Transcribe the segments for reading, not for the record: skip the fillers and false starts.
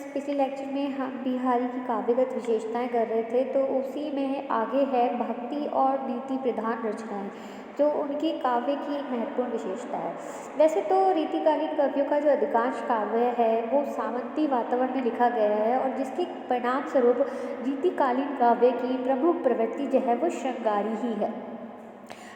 पिछले लेक्चर में हम बिहारी की काव्यगत विशेषताएं कर रहे थे, तो उसी में आगे है भक्ति और नीति प्रधान रचनाएं, जो उनकी काव्य की एक महत्वपूर्ण विशेषता है। वैसे तो रीतिकालीन कवियों का जो अधिकांश काव्य है वो सामंती वातावरण में लिखा गया है, और जिसके परिणाम स्वरूप रीतिकालीन काव्य की प्रमुख प्रवृत्ति जो है वो श्रृंगारी ही है।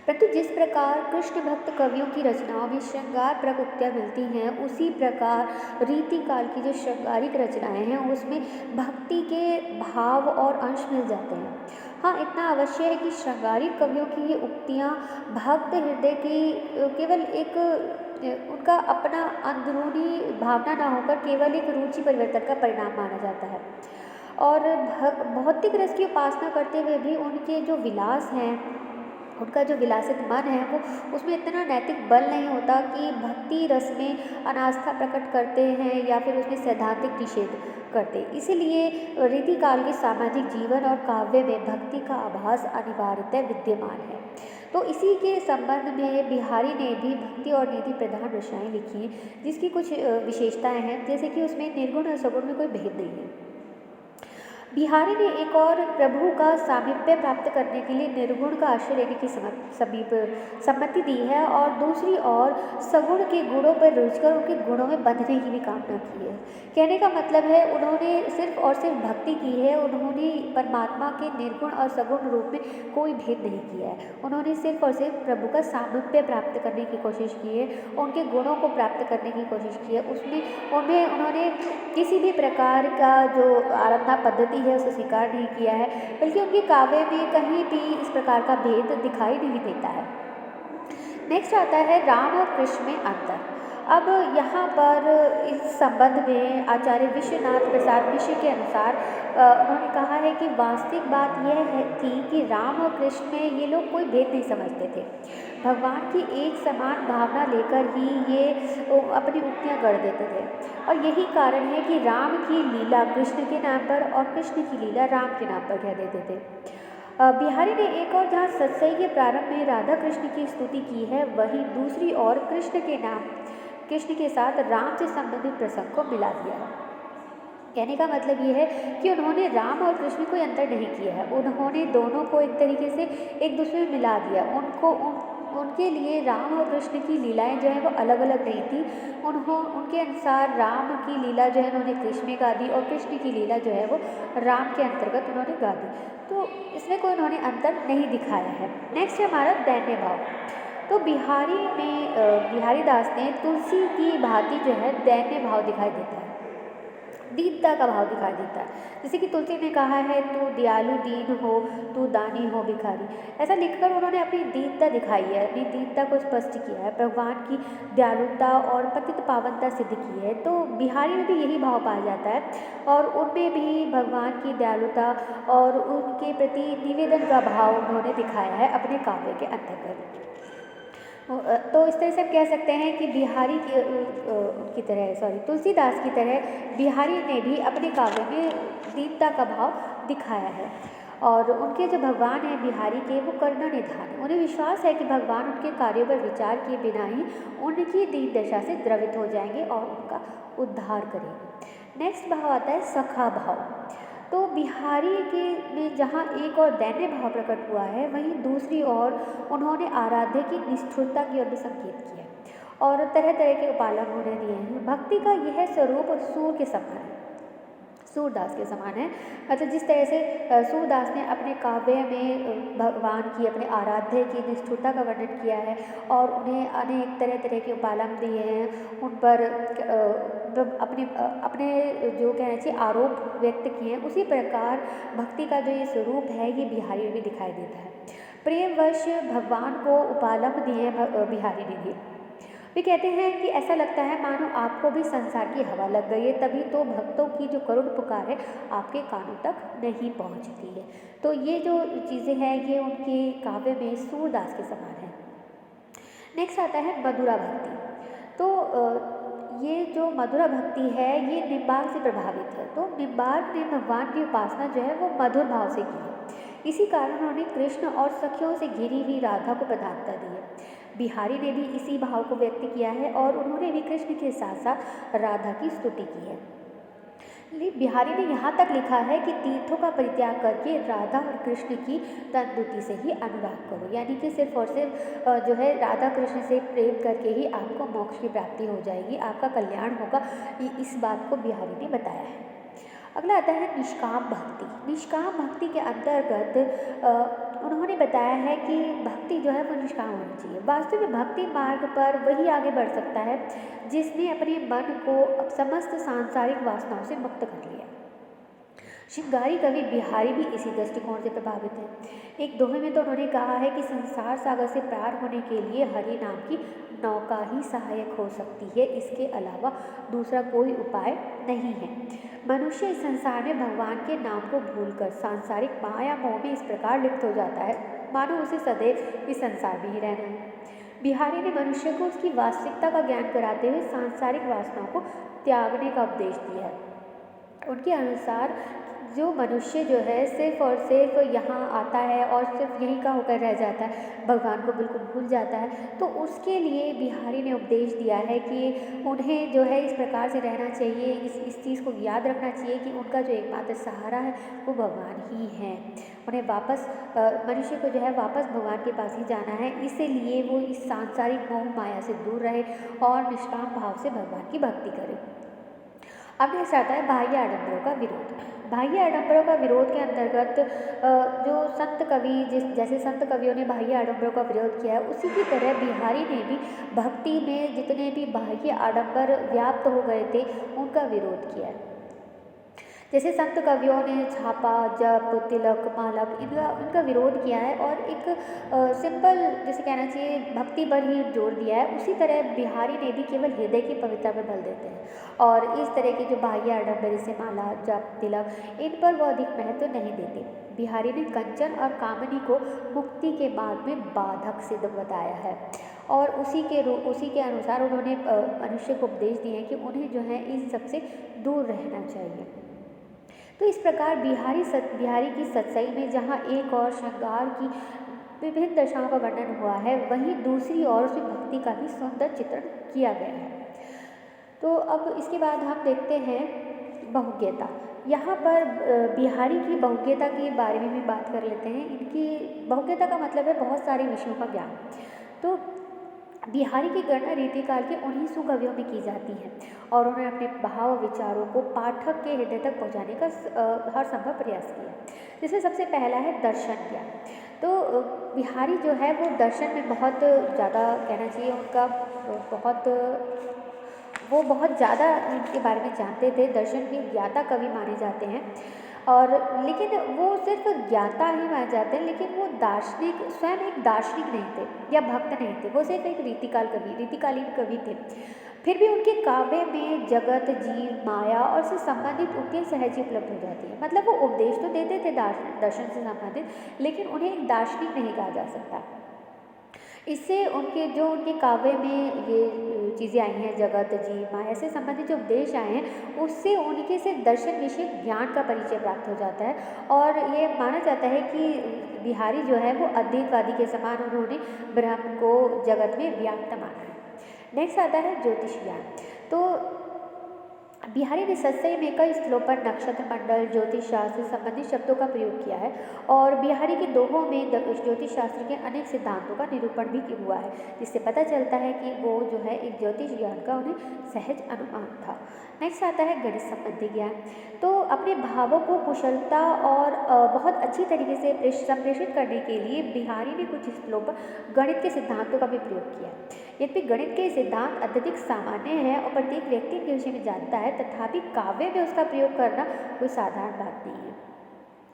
परंतु जिस प्रकार कृष्ण भक्त कवियों की रचनाओं में श्रृंगार प्रयुक्तियाँ मिलती हैं, उसी प्रकार रीतिकाल की जो श्रृंगारिक रचनाएं हैं उसमें भक्ति के भाव और अंश मिल जाते हैं। हाँ, इतना अवश्य है कि श्रृंगारिक कवियों की ये उक्तियाँ भक्त हृदय की केवल एक उनका अपना अंदरूनी भावना ना होकर केवल एक रुचि परिवर्तन का परिणाम माना जाता है। और भौतिक रस की उपासना करते हुए भी उनके जो विलास हैं, उनका जो विलासित मन है वो उसमें इतना नैतिक बल नहीं होता कि भक्ति रस में अनास्था प्रकट करते हैं या फिर उसमें सैद्धांतिक निषेध करते। इसीलिए रीतिकाल के सामाजिक जीवन और काव्य में भक्ति का आभास अनिवार्यतः विद्यमान है। तो इसी के संबंध में बिहारी ने भी भक्ति और नीति प्रधान रचनाएं लिखी हैं, जिसकी कुछ विशेषताएं हैं, जैसे कि उसमें निर्गुण और सगुण में कोई भेद नहीं है। बिहारी ने एक और प्रभु का सामीप्य प्राप्त करने के लिए निर्गुण का आश्रय लेने की सम्मति दी है, और दूसरी ओर सगुण के गुणों पर रुचकर उनके गुणों में बंधने की भी कामना की है। कहने का मतलब है उन्होंने सिर्फ और सिर्फ भक्ति की है, उन्होंने परमात्मा के निर्गुण और सगुण रूप में कोई भेद नहीं किया है। उन्होंने सिर्फ और सिर्फ प्रभु का सामीप्य प्राप्त करने की कोशिश की है, उनके गुणों को प्राप्त करने की कोशिश की है। उसमें उन्होंने किसी भी प्रकार का जो आराधना पद्धति है उसे स्वीकार नहीं किया है, बल्कि उनके काव्य में कहीं भी इस प्रकार का भेद दिखाई नहीं देता है। नेक्स्ट आता है राम और कृष्ण में अंतर। अब यहाँ पर इस संबंध में आचार्य विश्वनाथ प्रसाद मिश्र के अनुसार उन्होंने कहा है कि वास्तविक बात यह थी कि राम और कृष्ण में ये लोग कोई भेद नहीं समझते थे। भगवान की एक समान भावना लेकर ही ये अपनी उक्तियाँ गढ़ देते थे, और यही कारण है कि राम की लीला कृष्ण के नाम पर और कृष्ण की लीला राम के नाम पर कह देते थे। बिहारी ने एक और जहाँ सत्सई के प्रारंभ में राधा कृष्ण की स्तुति की है, वहीं दूसरी ओर कृष्ण के साथ राम से संबंधित प्रसंग को मिला दिया है। कहने का मतलब ये है कि उन्होंने राम और कृष्ण कोई अंतर नहीं किया है, उन्होंने दोनों को एक तरीके से एक दूसरे में मिला दिया। उनके लिए राम और कृष्ण की लीलाएं जो है वो अलग अलग नहीं थी। उनके अनुसार राम की लीला जो है उन्होंने कृष्ण में गा दी, और कृष्ण की लीला जो है वो राम के अंतर्गत उन्होंने गा दी। तो इसमें कोई उन्होंने अंतर नहीं दिखाया है। नेक्स्ट है हमारा दैन्य भाव। तो बिहारी दास ने तुलसी की भांति जो है दैन्य भाव दिखाई देता है, दीनता का भाव दिखाई देता है। जैसे कि तुलसी ने कहा है, तू दयालु दीन हो, तू दानी हो भिखारी। ऐसा लिखकर उन्होंने अपनी दीनता दिखाई है, अपनी दीनता को स्पष्ट किया है, भगवान की दयालुता और पतित पावनता सिद्ध की है। तो बिहारी में भी यही भाव पाया जाता है, और उनमें भी भगवान की दयालुता और उनके प्रति निवेदन का भाव उन्होंने दिखाया है अपने काव्य के अंतर्गत। तो इस तरह से हम कह सकते हैं कि तुलसीदास की तरह बिहारी ने भी अपने काव्य में दीनता का भाव दिखाया है। और उनके जो भगवान हैं बिहारी के, वो करुणा निधान है। उन्हें विश्वास है कि भगवान उनके कार्यों पर विचार किए बिना ही उनकी दीन दशा से द्रवित हो जाएंगे और उनका उद्धार करेंगे। नेक्स्ट भाव आता है सखा भाव। तो बिहारी के में जहाँ एक और दैन्य भाव प्रकट हुआ है, वहीं दूसरी ओर उन्होंने आराध्य की निष्ठुरता की ओर भी संकेत किया, और तरह तरह के उपालंब उन्हें दिए हैं। भक्ति का यह स्वरूप सूर के समान है, सूरदास के समान है। मतलब जिस तरह से सूरदास ने अपने काव्य में भगवान की, अपने आराध्य की निष्ठुरता का वर्णन किया है, और उन्हें अनेक तरह तरह के उपालंब दिए हैं, उन पर अपने जो कहना चाहिए आरोप व्यक्त किए हैं, उसी प्रकार भक्ति का जो ये स्वरूप है ये बिहारी में भी दिखाई देता है। प्रेमवश भगवान को उपालंब दिए हैं बिहारी ने भी। वे कहते हैं कि ऐसा लगता है मानो आपको भी संसार की हवा लग गई है, तभी तो भक्तों की जो करुण पुकार है आपके कानों तक नहीं पहुंचती है। तो ये जो चीज़ें हैं ये उनके काव्य में सूरदास के समान है। नेक्स्ट आता है मधुरा भक्ति। तो ये जो मधुरा भक्ति है ये निम्बार्क से प्रभावित है। तो निम्बार्क ने भगवान की उपासना जो है वो मधुर भाव से की है। इसी कारण उन्होंने कृष्ण और सखियों से घिरी हुई राधा को प्रधानता दी है। बिहारी ने भी इसी भाव को व्यक्त किया है, और उन्होंने भी कृष्ण के साथ साथ राधा की स्तुति की है। बिहारी ने यहाँ तक लिखा है कि तीर्थों का परित्याग करके राधा और कृष्ण की तनदुती से ही अनुराग करो, यानी कि सिर्फ और सिर्फ जो है राधा कृष्ण से प्रेम करके ही आपको मोक्ष की प्राप्ति हो जाएगी, आपका कल्याण होगा। इस बात को बिहारी ने बताया है। अगला आता है निष्काम भक्ति। निष्काम भक्ति के अंतर्गत उन्होंने बताया है कि भक्ति जो है वो निष्काम होनी चाहिए। वास्तव में भक्ति मार्ग पर वही आगे बढ़ सकता है जिसने अपने मन को समस्त सांसारिक वासनाओं से मुक्त कर लिया। श्रृंगारी कवि बिहारी भी इसी दृष्टिकोण से प्रभावित है। एक दोहे में तो उन्होंने कहा है कि संसार सागर से पार होने के लिए हरि नाम की नौका ही सहायक हो सकती है, इसके अलावा दूसरा कोई उपाय नहीं है। मनुष्य इस संसार में भगवान के नाम को भूलकर सांसारिक माया मोह में इस प्रकार लिप्त हो जाता है मानो उसे सदैव इस संसार में ही रहना है। बिहारी ने मनुष्य को उसकी वास्तविकता का ज्ञान कराते हुए सांसारिक वासनाओं को त्यागने का उपदेश दिया है। उनके अनुसार जो मनुष्य जो है सिर्फ और सिर्फ यहाँ आता है और सिर्फ यहीं का होकर रह जाता है, भगवान को बिल्कुल भूल जाता है, तो उसके लिए बिहारी ने उपदेश दिया है कि उन्हें जो है इस प्रकार से रहना चाहिए, इस चीज़ को याद रखना चाहिए कि उनका जो एकमात्र सहारा है वो भगवान ही है। उन्हें वापस मनुष्य को जो है वापस भगवान के पास ही जाना है, इसीलिए वो इस सांसारिक मोह माया से दूर रहे और निष्काम भाव से भगवान की भक्ति करे। अब नेक्स्ट आता है बाह्य आडंबरों का विरोध। बाह्य आडंबरों का विरोध के अंतर्गत जो संत कवि जैसे संत कवियों ने बाह्य आडंबरों का विरोध किया है, उसी की तरह बिहारी ने भी भक्ति में जितने भी बाह्य आडंबर व्याप्त हो गए थे उनका विरोध किया है। जैसे संत कवियों ने छापा, जप, तिलक, मालक इनका विरोध किया है और एक सिंपल जैसे कहना चाहिए भक्ति पर ही जोर दिया है, उसी तरह बिहारी ने भी केवल हृदय की पवित्रता पर बल देते हैं और इस तरह की जो बाह्य आडंबर जैसे माला, जप, तिलक इन पर वो अधिक महत्व नहीं देते। बिहारी ने कंचन और कामनी को मुक्ति के मार्ग में बाधक सिद्ध बताया है और उसी के अनुसार उन्होंने मनुष्य को उपदेश दिए हैं कि उन्हें जो है इन सबसे दूर रहना चाहिए। तो इस प्रकार बिहारी की सत्सई में जहाँ एक और श्रृंगार की विभिन्न दशाओं का वर्णन हुआ है, वहीं दूसरी ओर उसमें भक्ति का भी सुंदर चित्रण किया गया है। तो अब इसके बाद हम देखते हैं बहुज्ञता। यहाँ पर बिहारी की बहुज्ञता के बारे में भी बात कर लेते हैं। इनकी बहुज्ञता का मतलब है बहुत सारे विषयों का ज्ञान। तो बिहारी की गणना रीतिकाल के उन्हीं सुकवियों में की जाती है और उन्होंने अपने भाव विचारों को पाठक के हृदय तक पहुंचाने का हर संभव प्रयास किया। जिसमें सबसे पहला है दर्शन ज्ञान। तो बिहारी जो है वो दर्शन में बहुत ज़्यादा कहना चाहिए उनका बहुत ज़्यादा इनके बारे में जानते थे, दर्शन के ज्ञाता कवि माने जाते हैं और लेकिन वो सिर्फ ज्ञाता ही माने जाते हैं, लेकिन वो दार्शनिक स्वयं एक दार्शनिक नहीं थे या भक्त नहीं थे, वो सिर्फ एक रीतिकालीन कवि थे। फिर भी उनके काव्य में जगत, जीव, माया और से संबंधित उनके सहज ही उपलब्ध हो जाती है। मतलब वो उपदेश तो देते थे दर्शन से संबंधित, लेकिन उन्हें एक दार्शनिक नहीं कहा जा सकता। इससे उनके काव्य में ये चीज़ें आई हैं, जगत, जीव, माया से संबंधित जो उपदेश आए हैं, उससे उनके से दर्शन विषयक ज्ञान का परिचय प्राप्त हो जाता है और ये माना जाता है कि बिहारी जो है वो अद्वैतवादी के समान उन्होंने ब्रह्म को जगत में व्याप्त माना है। नेक्स्ट आता है ज्योतिष ज्ञान। तो बिहारी ने सत्सई में कई स्थलों पर नक्षत्र मंडल, ज्योतिष शास्त्र से संबंधित शब्दों का प्रयोग किया है और बिहारी के दोहों में ज्योतिष शास्त्र के अनेक सिद्धांतों का निरूपण भी हुआ है, जिससे पता चलता है कि वो जो है एक ज्योतिष ज्ञान का उन्हें सहज अनुमान था। नेक्स्ट आता है गणित संबंधी ज्ञान। तो अपने भावों को कुशलता और बहुत अच्छी तरीके से संप्रेषित करने के लिए बिहारी ने कुछ स्थलों पर गणित के सिद्धांतों का भी प्रयोग किया। यद्यपि गणित के सिद्धांत अत्यधिक सामान्य हैं और प्रत्येक व्यक्ति इनके विषय में जानता है, तथापि काव्य में उसका प्रयोग करना कोई साधारण बात नहीं है।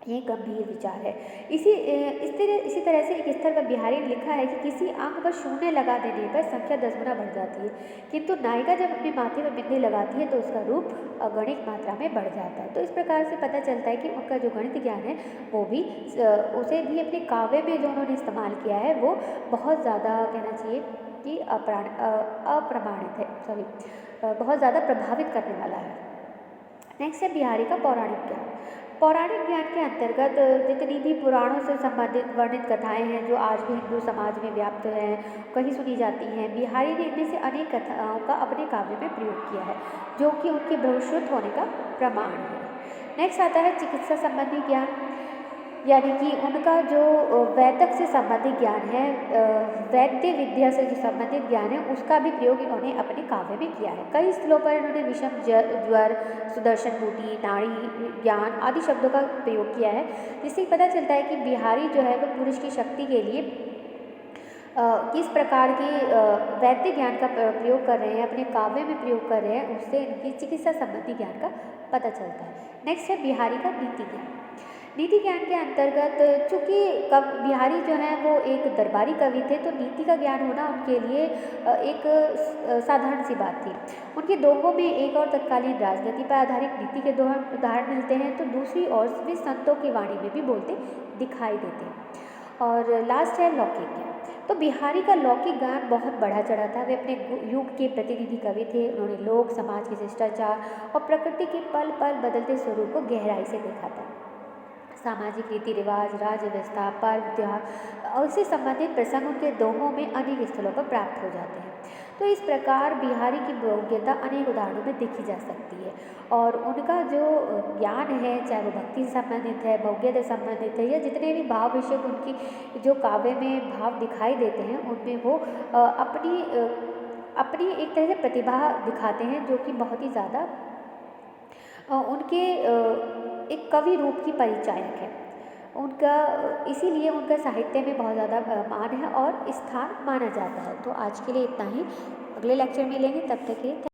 ये गंभीर विचार है। इसी तरह से एक स्तर पर बिहारी ने लिखा है कि किसी अंक पर शून्य लगा देने पर संख्या 10 गुना बढ़ जाती है, किंतु नायिका जब अपने माथे पर बिंदी लगाती है तो उसका रूप अगणित मात्रा में बढ़ जाता है। तो इस प्रकार से पता चलता है कि उनका जो गणित ज्ञान है वो भी उसे भी अपने काव्य में जो उन्होंने इस्तेमाल किया है वो बहुत ज़्यादा कहना चाहिए कि अप्रमाणित है, बहुत ज़्यादा प्रभावित करने वाला है। नेक्स्ट है बिहारी का पौराणिक ज्ञान। पौराणिक ज्ञान के अंतर्गत जितनी भी पुराणों से संबंधित वर्णित कथाएं हैं जो आज भी हिंदू समाज में व्याप्त हैं, कहीं सुनी जाती हैं, बिहारी ने इनमें से अनेक कथाओं का अपने काव्य में प्रयोग किया है, जो कि उनके बहुश्रुत होने का प्रमाण है। नेक्स्ट आता है चिकित्सा संबंधी ज्ञान, यानी कि उनका जो वैदिक से संबंधित ज्ञान है, वैद्य विद्या से जो संबंधित ज्ञान है, उसका भी प्रयोग इन्होंने अपने काव्य में किया है। कई स्थलों पर इन्होंने विषम ज्वर, सुदर्शन बूटी, नाड़ी ज्ञान आदि शब्दों का प्रयोग किया है, जिससे पता चलता है कि बिहारी जो है वो पुरुष की शक्ति के लिए किस प्रकार की वैद्य ज्ञान का प्रयोग कर रहे हैं, अपने काव्य में प्रयोग कर रहे हैं, उससे इनकी चिकित्सा संबंधी ज्ञान का पता चलता है। नेक्स्ट है बिहारी का नीति ज्ञान। नीति ज्ञान के अंतर्गत चूँकि बिहारी जो हैं वो एक दरबारी कवि थे, तो नीति का ज्ञान होना उनके लिए एक साधारण सी बात थी। उनके दोहों में एक और तत्कालीन राजनीति पर आधारित नीति के दोहन उदाहरण मिलते हैं, तो दूसरी ओर वे संतों की वाणी में भी बोलते दिखाई देते हैं। और लास्ट है लौकिक ज्ञान। तो बिहारी का लौकिक ज्ञान बहुत बढ़ा चढ़ा था। वे अपने युग के प्रतिनिधि कवि थे। उन्होंने लोक समाज के शिष्टाचार और प्रकृति के पल पल बदलते स्वरूप को गहराई से देखा था। सामाजिक रीति रिवाज, राज्य व्यवस्था, पर्व त्योहार और उससे संबंधित प्रसंग उनके दोहों में अनेक स्थलों पर प्राप्त हो जाते हैं। तो इस प्रकार बिहारी की योग्यता अनेक उदाहरणों में देखी जा सकती है, और उनका जो ज्ञान है, चाहे वो भक्ति से संबंधित है, भव्यता से संबंधित है, या जितने भी भाव विषय उनकी जो काव्य में भाव दिखाई देते हैं, उनमें वो अपनी एक तरह से प्रतिभा दिखाते हैं, जो कि बहुत ही ज़्यादा उनके एक कवि रूप की परिचायक है। उनका इसीलिए उनका साहित्य में बहुत ज़्यादा मान है और स्थान माना जाता है। तो आज के लिए इतना ही, अगले लेक्चर में मिलेंगे, तब तक के लिए।